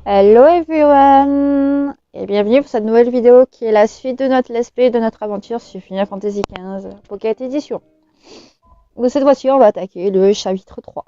Hello everyone et bienvenue pour cette nouvelle vidéo qui est la suite de notre let's play de notre aventure sur Final Fantasy XV Pocket Edition. Donc cette fois-ci on va attaquer le chapitre 3.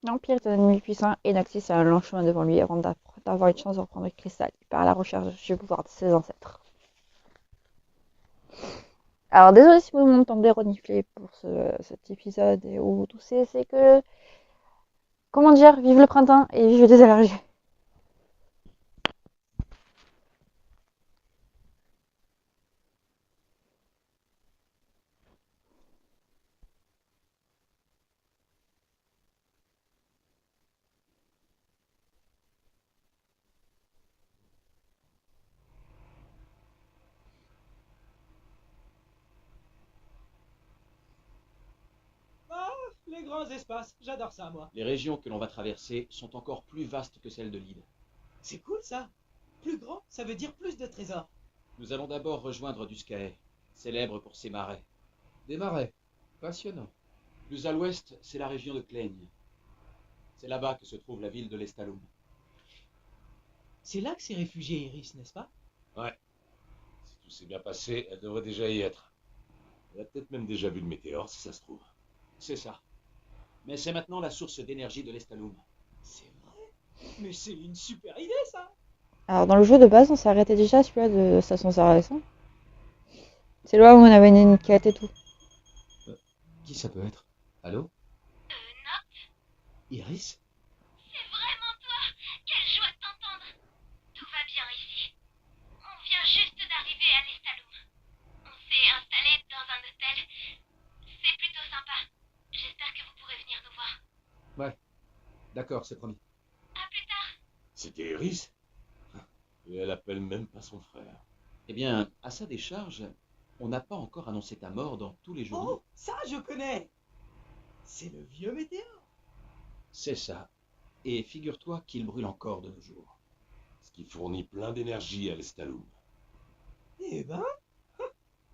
L'Empire est un ennemi puissant et Noxus a un long chemin devant lui avant d'avoir une chance de reprendre le cristal. Il part à la recherche du pouvoir de ses ancêtres. Alors désolé si vous m'entendez renifler pour cet épisode ou tousser, c'est que, comment dire, vive le printemps et vive des allergies. Ah, les grands espaces, j'adore ça, moi. Les régions que l'on va traverser sont encore plus vastes que celles de l'île. C'est cool, ça. Plus grand, ça veut dire plus de trésors. Nous allons d'abord rejoindre Duscae, célèbre pour ses marais. Des marais. Passionnant. Plus à l'ouest, c'est la région de Cleigne. C'est là-bas que se trouve la ville de l'Estaloum. C'est là que s'est réfugiée Iris, n'est-ce pas? Ouais. Si tout s'est bien passé, elle devrait déjà y être. Elle a peut-être même déjà vu le météore, si ça se trouve. C'est ça. Mais c'est maintenant la source d'énergie de l'Estaloum. C'est vrai. Mais c'est une super idée, ça. Alors dans le jeu de base on s'est arrêté déjà à celui-là de Station Sarrasin. C'est là où on avait une quête et tout. Qui ça peut être? Allô? Iris? C'est vraiment toi! Quelle joie de t'entendre! Tout va bien ici. On vient juste d'arriver à l'Estaloum. On s'est installé dans un hôtel. C'est plutôt sympa. J'espère que vous pourrez venir nous voir. Ouais. D'accord, c'est promis. À plus tard! C'était Iris? Et elle appelle même pas son frère. Eh bien, à sa décharge, on n'a pas encore annoncé ta mort dans tous les journaux. Oh, ça, je connais. C'est le vieux météore. C'est ça. Et figure-toi qu'il brûle encore de nos jours. Ce qui fournit plein d'énergie à l'Estaloum. Eh ben,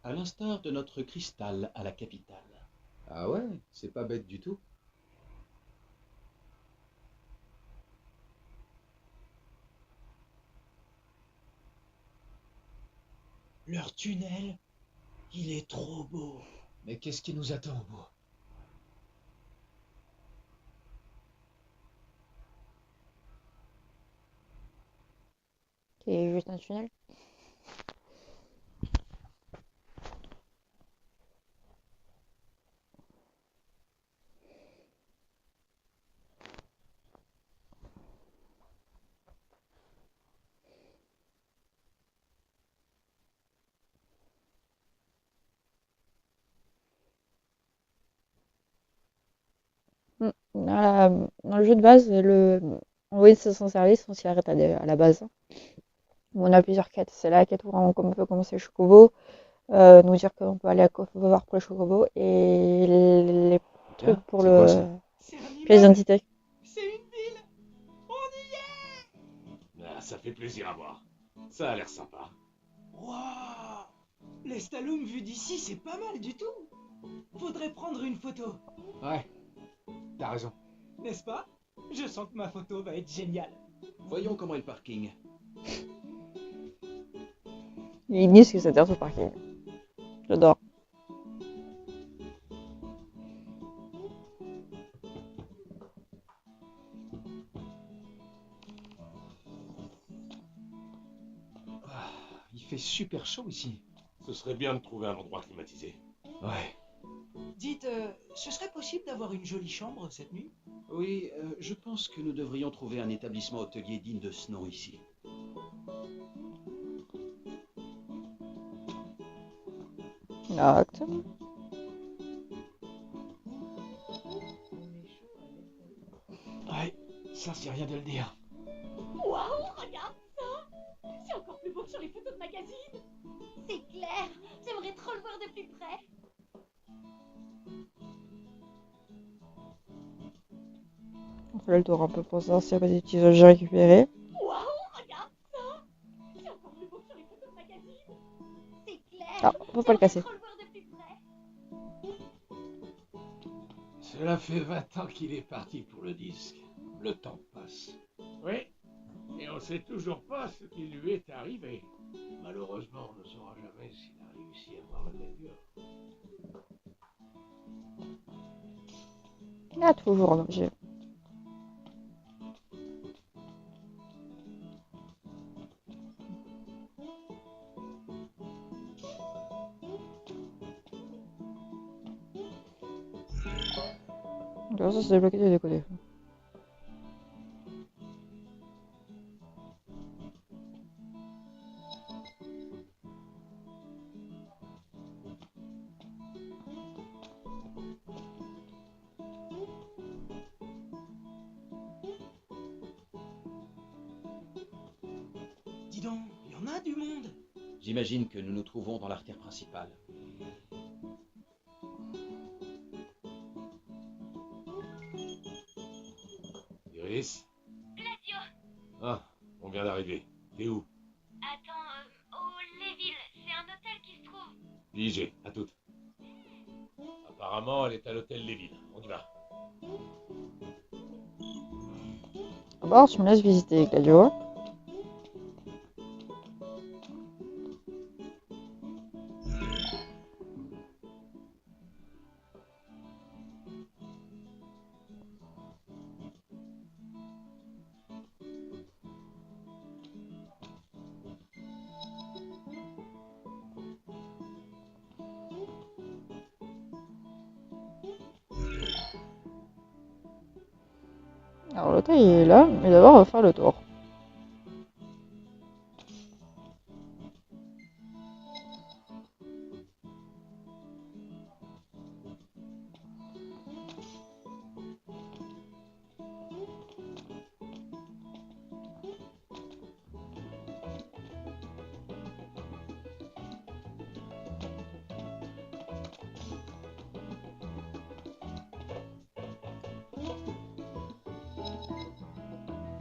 À l'instar de notre cristal à la capitale. Ah ouais? C'est pas bête du tout. leur tunnel, il est trop beau. Mais qu'est-ce qui nous attend au bout? Qui est juste un tunnel. Dans le jeu de base, on voit une station service, on s'y arrête à la base. Où on a plusieurs quêtes. C'est la quête où on peut commencer le Chocobo, nous dire qu'on peut aller à voir pour le Chocobo, et les trucs Tiens, pour c'est quoi le ça? C'est un pièce immeuble. d'identité. C'est une ville. On y est. Ah, ça fait plaisir à voir. Ça a l'air sympa. Waouh! L'Estaloum vu d'ici, c'est pas mal du tout. Faudrait prendre une photo, Ouais, t'as raison. n'est-ce pas? Je sens que ma photo va être géniale. Voyons comment est le parking. Ils disent que c'est sur le parking. J'adore. Il fait super chaud ici. Ce serait bien de trouver un endroit climatisé. Ouais. Dites, ce serait possible d'avoir une jolie chambre cette nuit? Oui, je pense que nous devrions trouver un établissement hôtelier digne de ce nom ici. Acte. Ouais, ça c'est rien de le dire. Waouh, regarde ça! C'est encore plus beau que sur les photos de magazine! C'est clair! J'aimerais trop le voir de plus près! On fait le tour un peu pour savoir s'il y a pas des petits objets récupérés. Waouh, regarde ça! C'est encore plus beau que sur les photos de magazine. C'est clair. Ah, faut pas le casser. J'aimerais trop le voir de plus près. Cela fait 20 ans qu'il est parti pour le disque. Le temps passe. Oui, et on sait toujours pas ce qui lui est arrivé. Malheureusement, on ne saura jamais s'il a réussi à voir le météore. Il y a toujours un objet. Donc ça c'est débloqué des deux côtés. Dis donc, il y en a du monde. J'imagine que nous nous trouvons dans l'artère principale. Iris? Gladio, Ah, on vient d'arriver. T'es où? attends, au Léville, c'est un hôtel qui se trouve. Pigé, à toutes. Apparemment, elle est à l'hôtel Léville. On y va. D'abord, tu me laisses visiter Gladio. Alors l'hôtel il est là, mais d'abord on va faire le tour.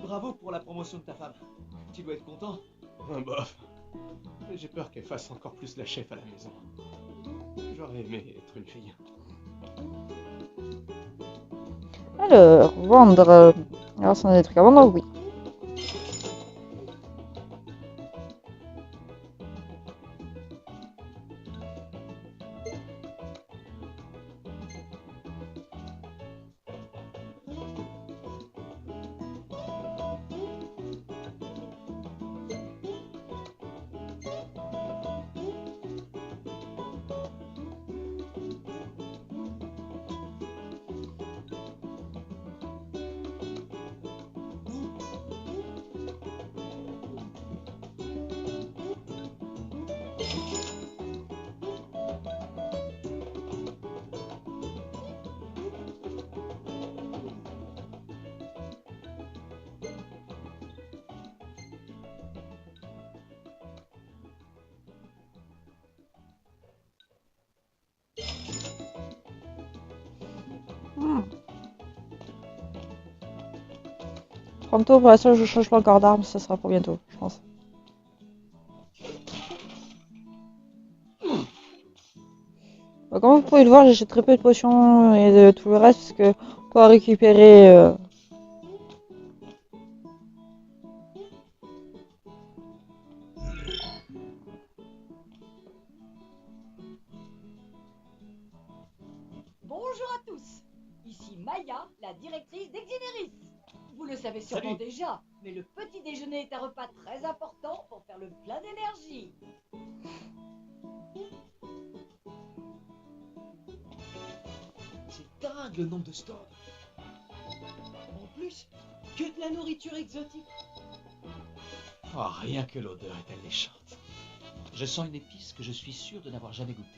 Bravo pour la promotion de ta femme. Tu dois être content. Bof. Mais j'ai peur qu'elle fasse encore plus la chef à la maison. J'aurais aimé être une fille. Alors, vendre. Alors, si on a des trucs à vendre, oui. Tantôt, pour l'instant, je change pas encore d'arme, ça sera pour bientôt, je pense. Bah, comme vous pouvez le voir, j'achète très peu de potions et de tout le reste, parce que pour récupérer... Bonjour à tous. Ici Maya, la directrice d'Exhineris. Vous le savez sûrement Salut. déjà, mais le petit déjeuner est un repas très important pour faire le plein d'énergie. C'est dingue le nombre de stores. En plus, que de la nourriture exotique. Oh, rien que l'odeur est alléchante. Je sens une épice que je suis sûr de n'avoir jamais goûtée.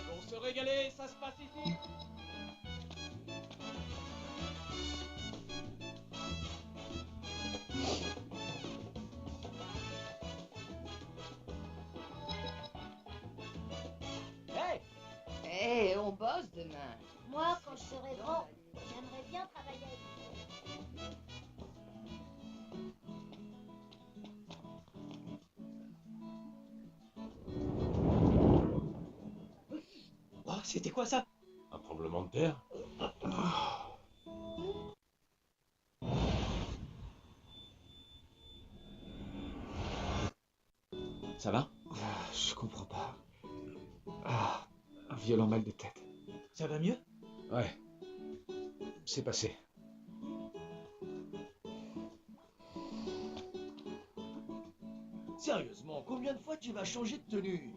Pour se régaler, ça se passe ici. boss demain. Moi, quand je serai grand, j'aimerais bien travailler avec vous. Oh, c'était quoi ça? Un tremblement de terre? Ça va? Je comprends pas. Un violent mal de tête. Ça va mieux? Ouais. C'est passé. Sérieusement, combien de fois tu vas changer de tenue?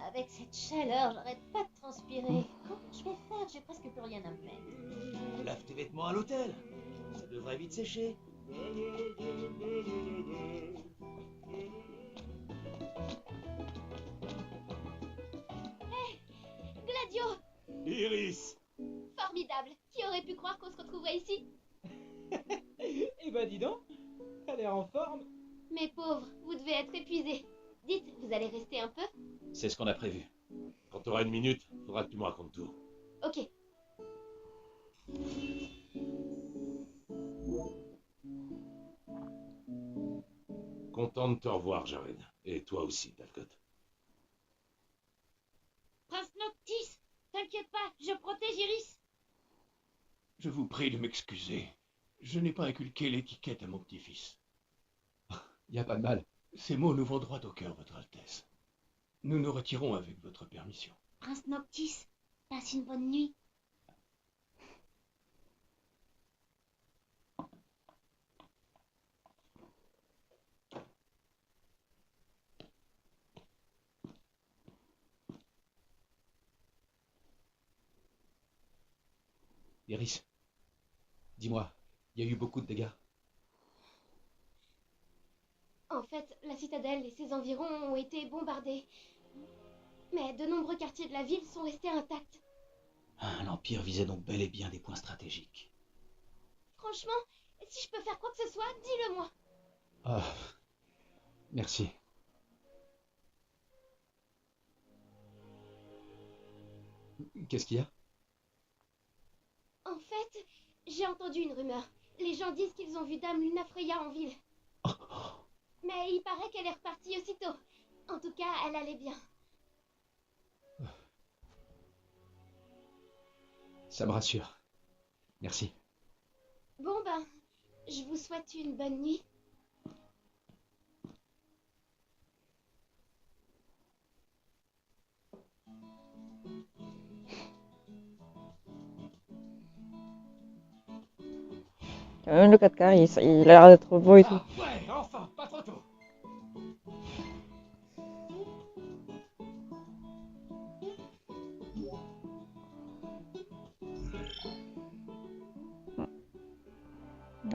Avec cette chaleur, j'arrête pas de transpirer. Comment je vais faire? J'ai presque plus rien à me mettre. Lave tes vêtements à l'hôtel. Ça devrait vite sécher. Gladio! Iris! Formidable! Qui aurait pu croire qu'on se retrouverait ici? Eh ben dis donc, elle est en forme. Mes pauvres, vous devez être épuisés. Dites, vous allez rester un peu? C'est ce qu'on a prévu. Quand t'auras 1 minute, faudra que tu me racontes tout. Ok. Content de te revoir, Jared. Et toi aussi, Talcott. Prince Noctis, t'inquiète pas, je protège Iris. Je vous prie de m'excuser. Je n'ai pas inculqué l'étiquette à mon petit-fils. Y a pas de mal. Ces mots nous vont droit au cœur, Votre Altesse. Nous nous retirons avec votre permission. Prince Noctis, passe une bonne nuit. Iris, dis-moi, il y a eu beaucoup de dégâts. En fait, la citadelle et ses environs ont été bombardés. Mais de nombreux quartiers de la ville sont restés intacts. L'Empire visait donc bel et bien des points stratégiques. Franchement, si je peux faire quoi que ce soit, dis-le moi. Ah, merci. Qu'est-ce qu'il y a? En fait, j'ai entendu une rumeur. Les gens disent qu'ils ont vu Dame Luna Freya en ville. Mais il paraît qu'elle est repartie aussitôt. En tout cas, elle allait bien. Ça me rassure. Merci. Bon ben, je vous souhaite une bonne nuit. Quand même, le 4K, il a l'air d'être beau et tout. Ah, ouais, enfin, pas trop tôt.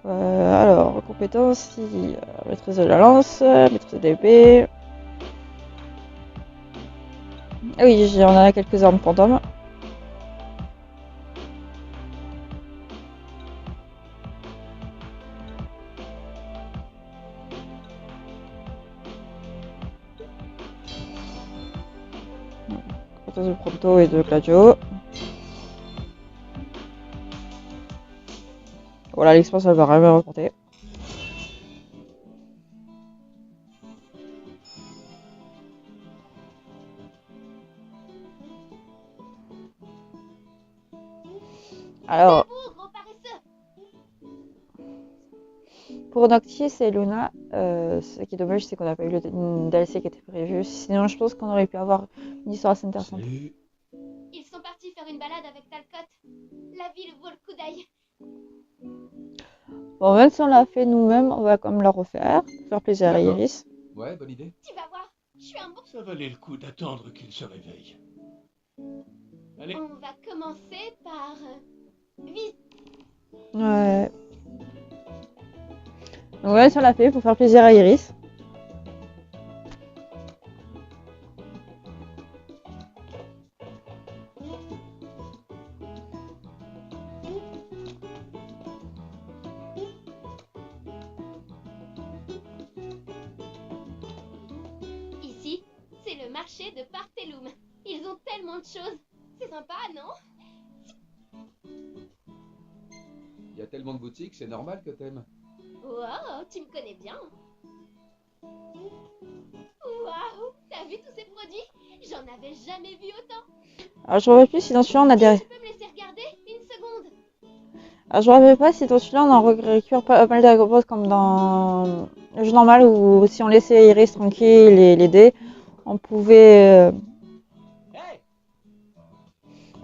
Alors, compétences, maîtrise de la lance, maîtrise de l'épée. Ah oui, j'en ai quelques armes fantômes. Compétences de Prompto et de Gladio. Voilà, l'expérience elle va rien reporter. Alors, Debout, gros paresseux! pour Noctis et Luna, ce qui est dommage, c'est qu'on n'a pas eu le DLC qui était prévu. Sinon, je pense qu'on aurait pu avoir une histoire assez intéressante. Salut. Ils sont partis faire une balade avec Talcott. La ville vaut le coup d'œil. Bon, même si on l'a fait nous-mêmes, on va quand même la refaire. Pour faire plaisir à D'accord. Iris. Ouais, bonne idée. Tu vas voir, je suis un bon... Ça valait le coup d'attendre qu'il se réveille. Allez, On va commencer par... Ouais. Donc, même si on l'a fait pour faire plaisir à Iris. Ici, c'est le marché de Partelloum. Ils ont tellement de choses. C'est sympa, non? Il y a tellement de boutiques, c'est normal que t'aimes. Wow, tu me connais bien. Waouh, t'as vu tous ces produits? J'en avais jamais vu autant. Alors je me rappelle plus si dans celui-là on a des... Tu peux me laisser regarder une seconde? Alors je me rappelle pas si dans celui-là on en récupère pas mal de récompenses comme dans le jeu normal où si on laissait Iris tranquille et l'aider, on pouvait Hey!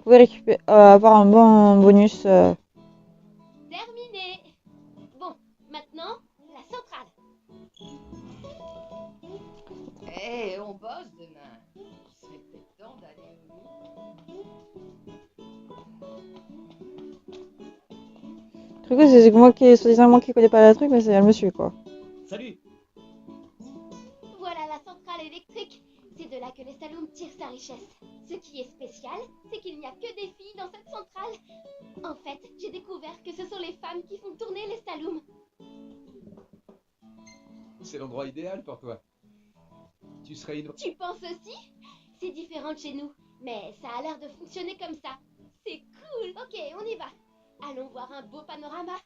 récupérer, avoir un bon bonus. Terminé. Bon, maintenant, la centrale. Hé, on bosse demain. Il serait peut-être temps d'aller au lit. Le truc c'est que moi qui soi-disant moi qui connais pas le truc mais c'est elle me suit quoi. Salut! Voilà la centrale électrique. C'est de là que les Saloum tire sa richesse. Ce qui est spécial, c'est qu'il n'y a que des filles dans cette centrale. En fait, j'ai découvert que ce sont les femmes qui font tourner les Saloum. C'est l'endroit idéal pour toi. Tu serais une... Tu penses aussi? C'est différent de chez nous, mais ça a l'air de fonctionner comme ça. C'est cool. Ok, on y va. Allons voir un beau panorama.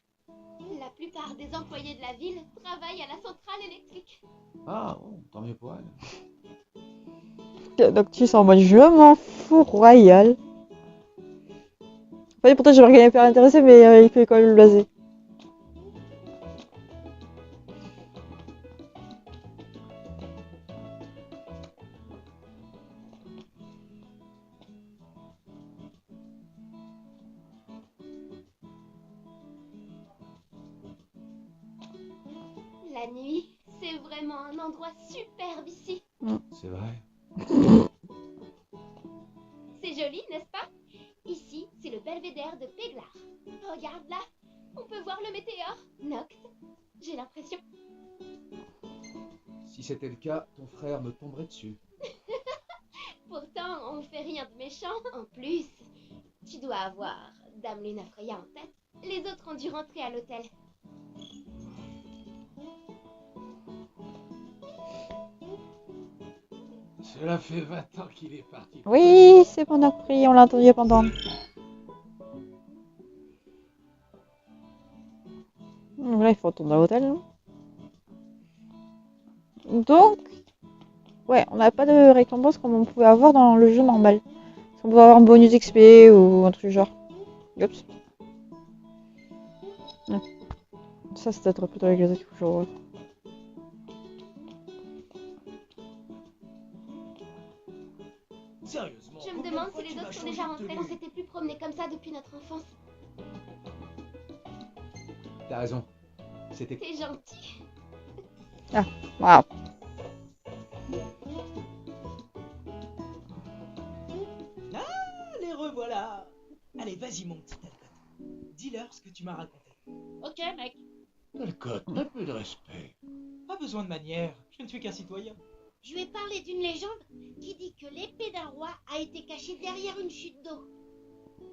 La plupart des employés de la ville travaillent à la centrale électrique. Ah, bon, tant mieux pour elle. Donc tu sens en mode je m'en fous royal. Enfin, pourtant je vais pas intéressé mais il fait quand même le blaser. La nuit, c'est vraiment un endroit superbe ici. C'est vrai. C'est joli, n'est-ce pas? Ici, c'est le belvédère de Péglar. Regarde là, on peut voir le météore. Noct, j'ai l'impression. Si c'était le cas, ton frère me tomberait dessus. Pourtant, on fait rien de méchant. En plus, tu dois avoir Dame Lunafreya en tête. Les autres ont dû rentrer à l'hôtel. Cela fait 20 ans qu'il est parti. Oui, c'est bon, on a compris, on l'a entendu pendant. Là, il faut retourner à l'hôtel. Hein. Donc, ouais, on n'a pas de récompense comme on pouvait avoir dans le jeu normal. On pouvait avoir un bonus XP ou un truc du genre. Oups. Ouais. Ça, c'est peut-être plutôt avec les autres toujours. Sérieusement, Je me combien demande de fois si tu les vas autres sont changer déjà de rentrés. tenue? On s'était plus promenés comme ça depuis notre enfance. T'as raison. C'était... T'es gentil. Waouh. Ah, les revoilà! Allez, vas-y, mon petit Alcott. Dis-leur ce que tu m'as raconté. Ok, mec. Alcott, un peu de respect. Pas besoin de manière, je ne suis qu'un citoyen. Je vais parler d'une légende qui dit que l'épée d'un roi a été cachée derrière une chute d'eau.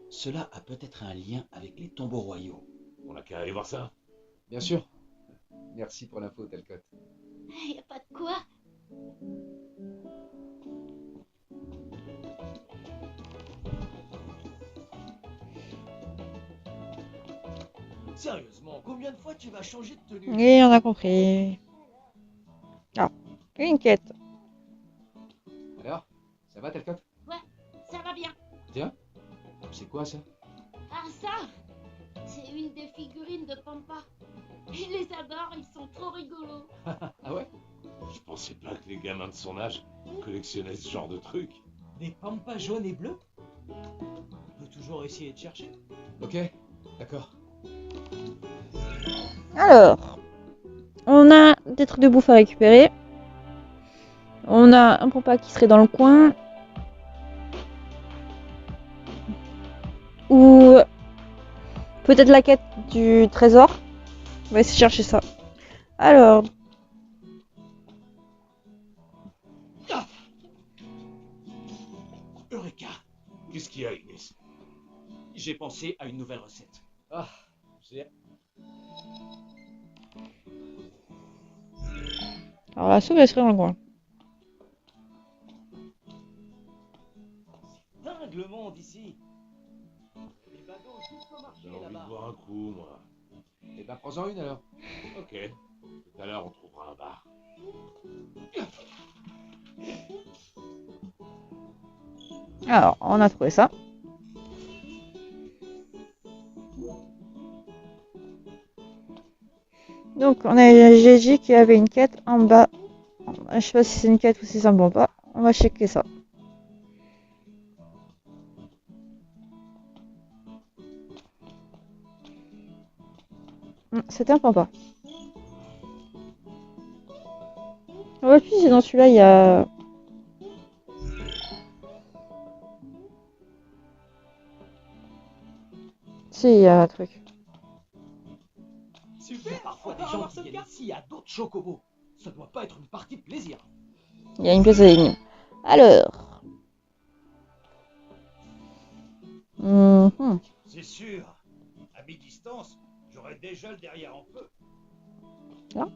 Cela a peut-être un lien avec les tombeaux royaux. On a qu'à aller voir ça. Bien sûr. Merci pour l'info, Talcott. Y a pas de quoi. Sérieusement, combien de fois tu vas changer de tenue? Oui, on a compris. Ah, une quête. Alors, ça va, Talcott? Ouais, ça va bien. Tiens, c'est quoi ça? Ah ça, c'est une des figurines de Pampa. Je les adore, ils sont trop rigolos. Ah ouais? Je pensais pas que les gamins de son âge collectionnaient ce genre de trucs. Des pampas jaunes et bleus? On peut toujours essayer de chercher. Ok, d'accord. Alors, on a des trucs de bouffe à récupérer. On a un pampa qui serait dans le coin. Ou peut-être la quête du trésor. On va essayer de chercher ça. Alors, Eureka! Qu'est-ce qu'il y a, Ignis? J'ai pensé à une nouvelle recette. Ah, j'ai... alors la soupe elle serait dans le coin. Dingue le monde ici. Les bagues J'ai envie de boire un coup, moi. Eh ben, prends-en une alors. Ok. Tout à l'heure, on trouvera un bar. Alors, on a trouvé ça. Donc, on a Gigi qui avait une quête en bas. Je sais pas si c'est une quête ou si c'est un bon pas. On va checker ça. C'était un pampa. Ouais, puis c'est dans celui-là, il y a... Si, il y a un truc. Il y a parfois des gens qui viennent ici à d'autres chocobos. Ça doit pas être une partie de plaisir. Il y a une pièce d'énigme. Alors... C'est sûr. À mi-distance, j'aurais déjà le derrière en feu. Là.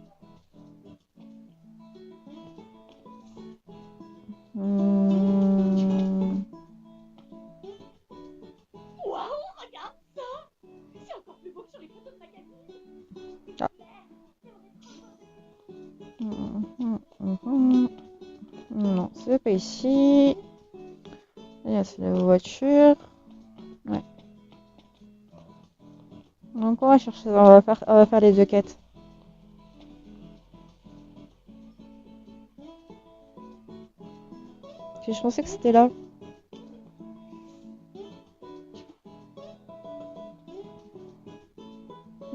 Waouh, regarde ça. C'est encore plus beau que sur les photos de magazine. Ah. Non, c'est pas ici. Là, c'est la voiture. Ouais. Donc on va chercher, on va faire les deux quêtes. Puis je pensais que c'était là.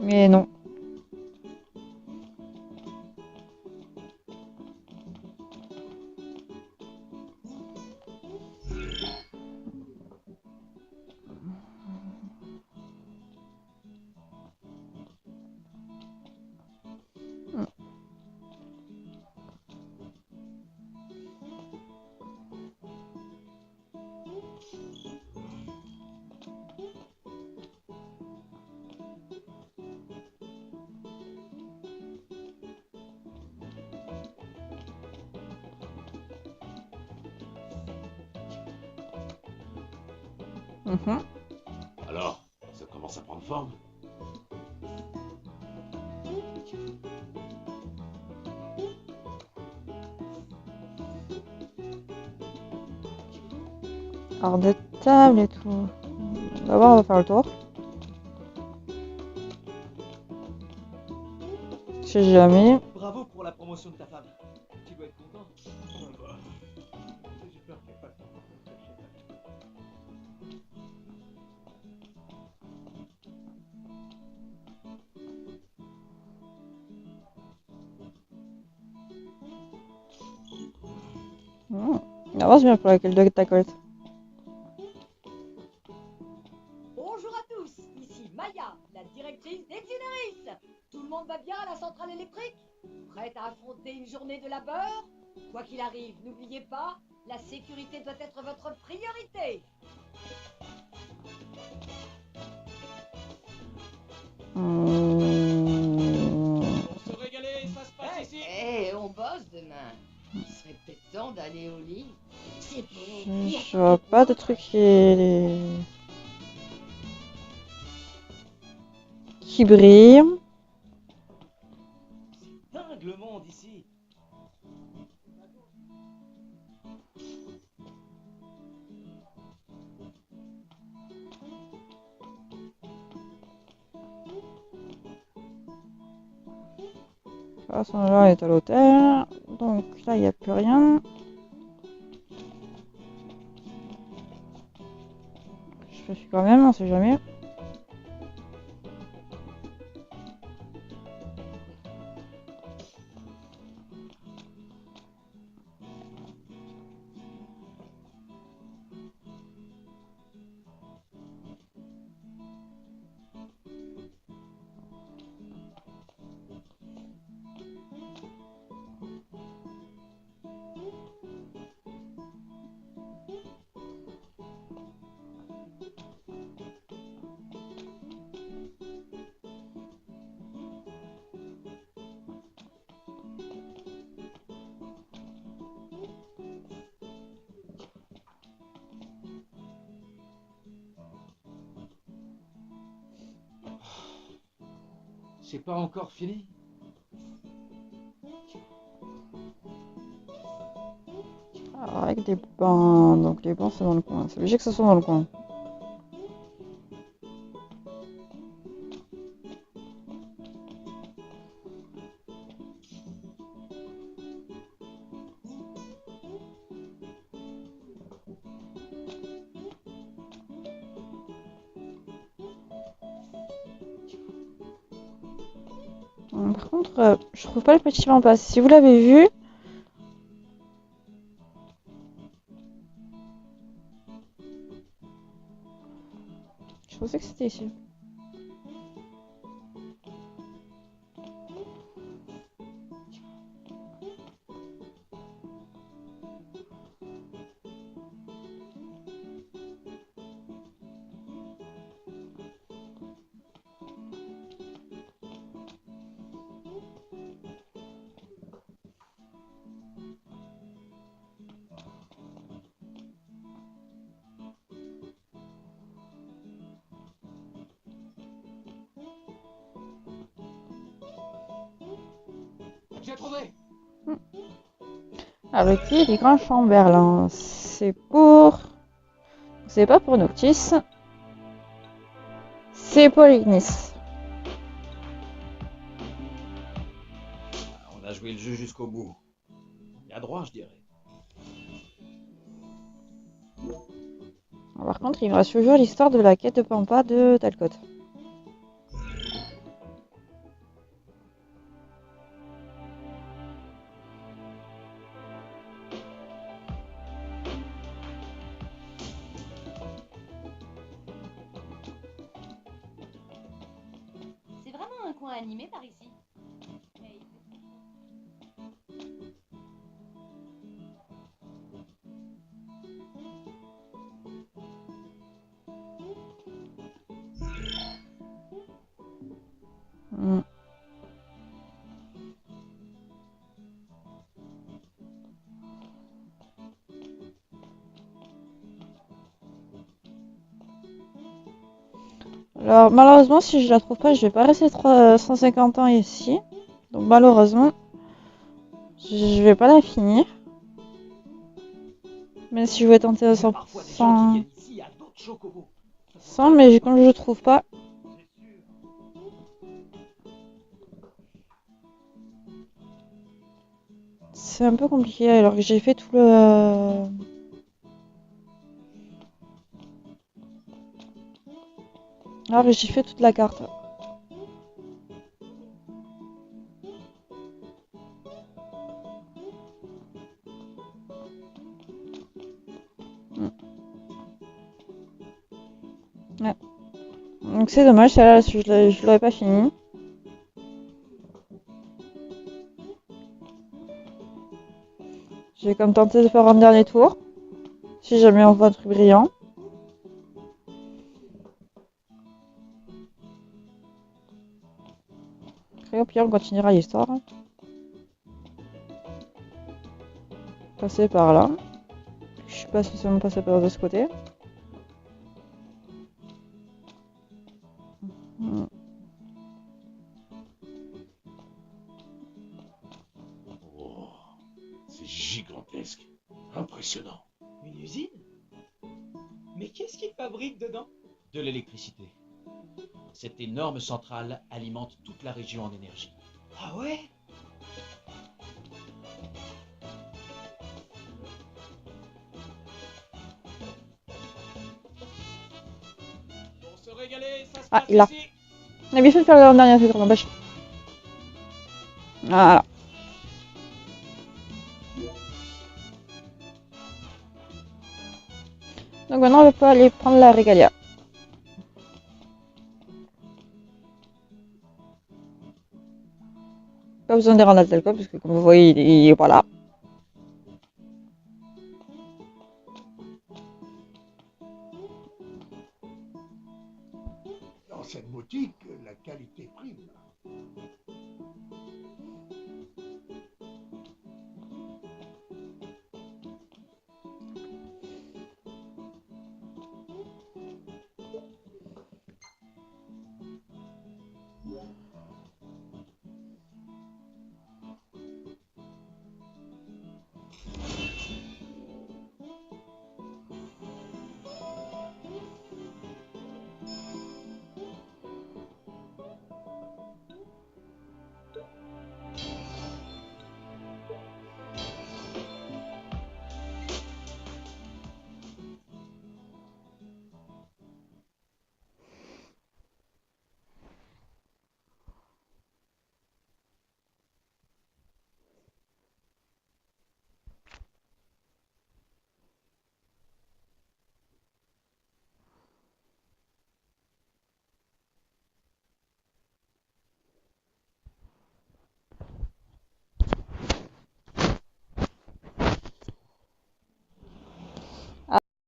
Mais non. Alors, ça commence à prendre forme. Alors de table et tout. D'abord on va faire le tour. Je sais jamais. Bravo pour la promotion de ta femme. Tu dois être content. J'ai peur qu'elle fasse encore plus de chef. On avance bien pour laquelle de ta colte. Bonjour à tous, ici Maya, la directrice d'Exineris. Tout le monde va bien à la centrale électrique? Prête à affronter une journée de labeur? Quoi qu'il arrive, n'oubliez pas, la sécurité doit être votre priorité. On se régaler, ça se passe ici. On bosse demain. Il serait peut-être temps d'aller au lit. C'est beau. Je vois pas de trucs qui brillent. C'est dingue le monde ici. De toute façon, là, on est à l'hôtel. Donc là, il n'y a plus rien. Je vérifie quand même, on sait jamais. C'est pas encore fini. Alors, avec des bancs. Donc les bancs, c'est dans le coin. C'est logique que ce soit dans le coin. Par contre, je trouve pas le petit Pampas. Si vous l'avez vu, je pensais que c'était ici. J'ai trouvé. Alors, le quai du Grand Chamberlain, c'est pour... C'est pas pour Noctis. C'est pour Ignis. On a joué le jeu jusqu'au bout. Il y a droit, je dirais. Par contre, il me reste toujours l'histoire de la quête de Pampa de Talcott. C'est vraiment un coin animé par ici. Alors, malheureusement, si je la trouve pas, je vais pas rester 150 ans ici. Donc, malheureusement, je vais pas la finir. Même si je vais tenter à 100%. Mais quand je trouve pas. C'est un peu compliqué alors que j'ai fait tout le. Alors que j'ai fait toute la carte. Ouais. Donc c'est dommage, celle-là, je l'aurais pas fini. Je vais comme tenter de faire un dernier tour. Si jamais on voit un truc brillant. Après, au pire, on continuera l'histoire. Passer par là. Je suis pas spécialement passé par de ce côté. Oh, c'est gigantesque. Impressionnant. Une usine? Mais qu'est-ce qu'ils fabriquent dedans? De l'électricité. Cette énorme centrale alimente toute la région en énergie. Ah ouais? Pour se régaler, ça se Ah, passe il l'a. ici. On a bien fait de faire le dernier truc, n'empêche. Voilà. Donc maintenant, on va pouvoir aller prendre la régalia. Pas besoin de rendre à Talcott, parce que comme vous voyez, il est pas là. Dans cette boutique, la qualité prime.